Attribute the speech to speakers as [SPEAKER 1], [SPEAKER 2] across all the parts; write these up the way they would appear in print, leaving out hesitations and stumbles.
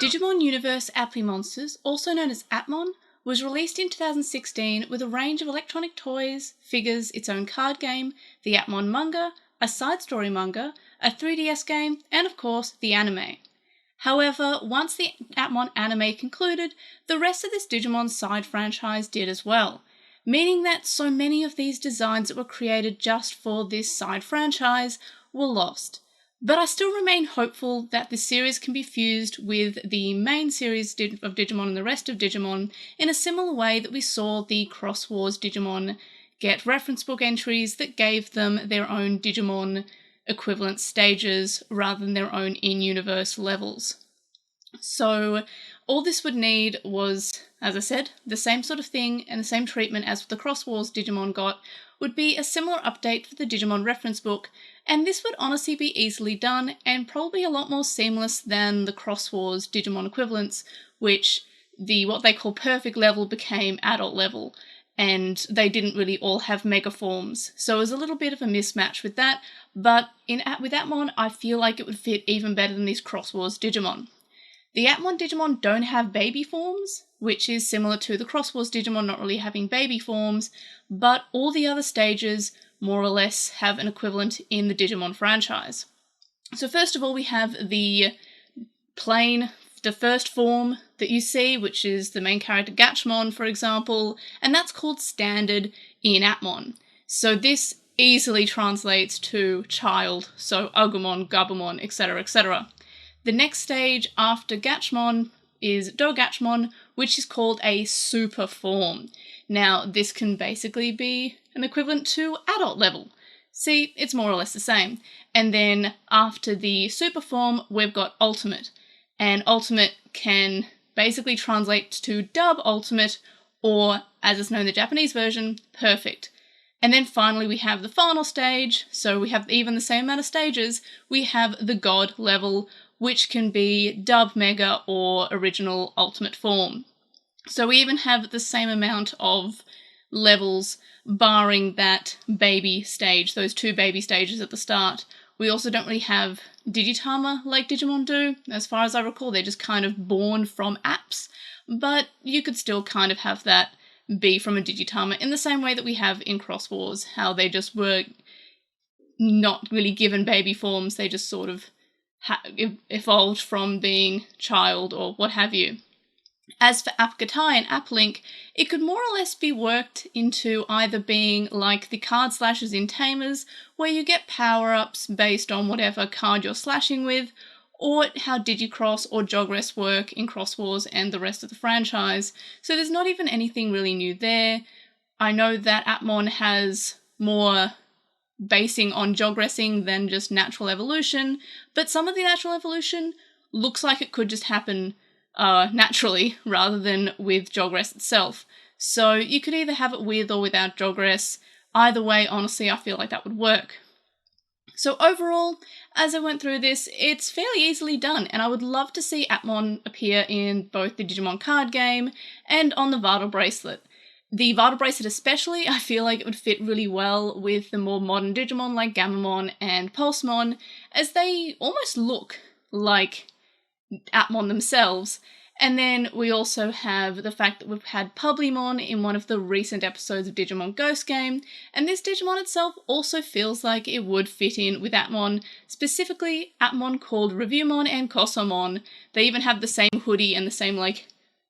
[SPEAKER 1] Digimon Universe Appli Monsters, also known as Appmon, was released in 2016 with a range of electronic toys, figures, its own card game, the Appmon manga, a side story manga, a 3DS game, and of course the anime. However, once the Appmon anime concluded, the rest of this Digimon side franchise did as well, meaning that so many of these designs that were created just for this side franchise were lost. But I still remain hopeful that this series can be fused with the main series of Digimon and the rest of Digimon in a similar way that we saw the Cross Wars Digimon get reference book entries that gave them their own Digimon equivalent stages rather than their own in-universe levels. So all this would need was, as I said, the same sort of thing and the same treatment as the Cross Wars Digimon got would be a similar update for the Digimon reference book, and this would honestly be easily done and probably a lot more seamless than the Cross Wars Digimon equivalents, which what they call perfect level became adult level, and they didn't really all have mega forms. So it was a little bit of a mismatch with that, but with Appmon, I feel like it would fit even better than these Cross Wars Digimon. The Appmon Digimon don't have baby forms, which is similar to the Cross Wars Digimon not really having baby forms, but all the other stages more or less have an equivalent in the Digimon franchise. So first of all, we have the first form that you see, which is the main character Gatchmon, for example, and that's called Standard in Appmon. So this easily translates to child, so Agumon, Gabumon, etc, etc. The next stage after Gatchmon is Dogatchmon, which is called a super form. Now, this can basically be an equivalent to adult level. See, it's more or less the same. And then after the super form, we've got Ultimate. And Ultimate can basically translate to Dub Ultimate, or, as it's known in the Japanese version, Perfect. And then finally we have the final stage, so we have even the same amount of stages, we have the God level, which can be Dub Mega or Original Ultimate form. So we even have the same amount of levels, barring that baby stage, those two baby stages at the start. We also don't really have Digitama like Digimon do. As far as I recall, they're just kind of born from apps, but you could still kind of have that be from a Digitama in the same way that we have in Cross Wars, how they just were not really given baby forms, they just sort of evolved from being child or what have you. As for Appgatai and Applink, it could more or less be worked into either being like the card slashes in Tamers, where you get power-ups based on whatever card you're slashing with, or how Digicross or Jogress work in Cross Wars and the rest of the franchise. So there's not even anything really new there. I know that Appmon has more basing on Jogressing than just natural evolution, but some of the natural evolution looks like it could just happen naturally rather than with Jogress itself. So you could either have it with or without Jogress. Either way, honestly, I feel like that would work. So overall, as I went through this, it's fairly easily done, and I would love to see Appmon appear in both the Digimon card game and on the Vital Bracelet. The Vital Bracelet especially, I feel like it would fit really well with the more modern Digimon like Gammamon and Pulsemon, as they almost look like Appmon themselves. And then we also have the fact that we've had Publimon in one of the recent episodes of Digimon Ghost Game, and this Digimon itself also feels like it would fit in with Appmon, specifically Appmon called Reviewmon and Kosomon. They even have the same hoodie and the same,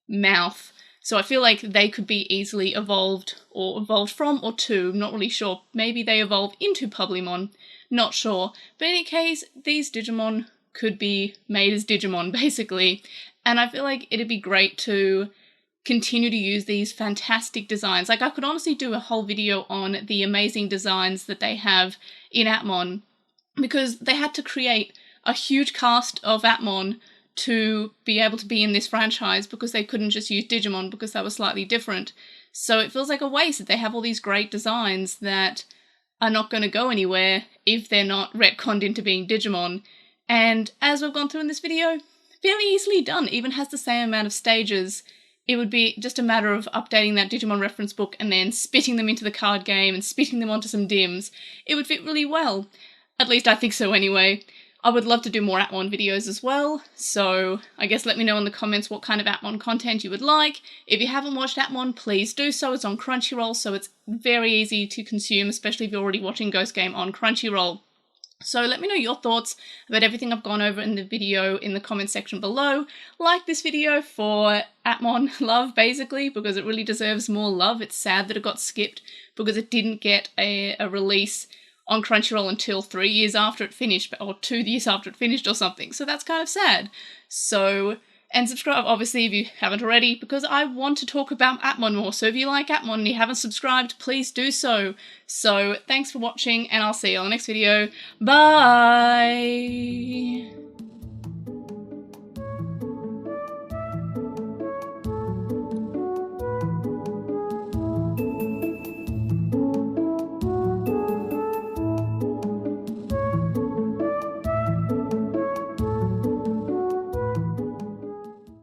[SPEAKER 1] mouth. So I feel like they could be easily evolved, or evolved from or to, not really sure. Maybe they evolve into Publimon, not sure. But in any case, these Digimon could be made as Digimon, basically. And I feel like it'd be great to continue to use these fantastic designs. I could honestly do a whole video on the amazing designs that they have in Appmon, because they had to create a huge cast of Appmon to be able to be in this franchise, because they couldn't just use Digimon because that was slightly different. So it feels like a waste that they have all these great designs that are not going to go anywhere if they're not retconned into being Digimon. And as we've gone through in this video, fairly easily done, even has the same amount of stages. It would be just a matter of updating that Digimon reference book and then spitting them into the card game and spitting them onto some DIMs. It would fit really well. At least I think so anyway. I would love to do more Appmon videos as well, so I guess let me know in the comments what kind of Appmon content you would like. If you haven't watched Appmon, please do so. It's on Crunchyroll, so it's very easy to consume, especially if you're already watching Ghost Game on Crunchyroll. So let me know your thoughts about everything I've gone over in the video in the comment section below. Like this video for Appmon love, basically, because it really deserves more love. It's sad that it got skipped because it didn't get a release on Crunchyroll until 3 years after it finished, or 2 years after it finished or something, so that's kind of sad. So, and subscribe, obviously, if you haven't already, because I want to talk about Appmon more, so if you like Appmon and you haven't subscribed, please do so. So, thanks for watching, and I'll see you on the next video. Bye!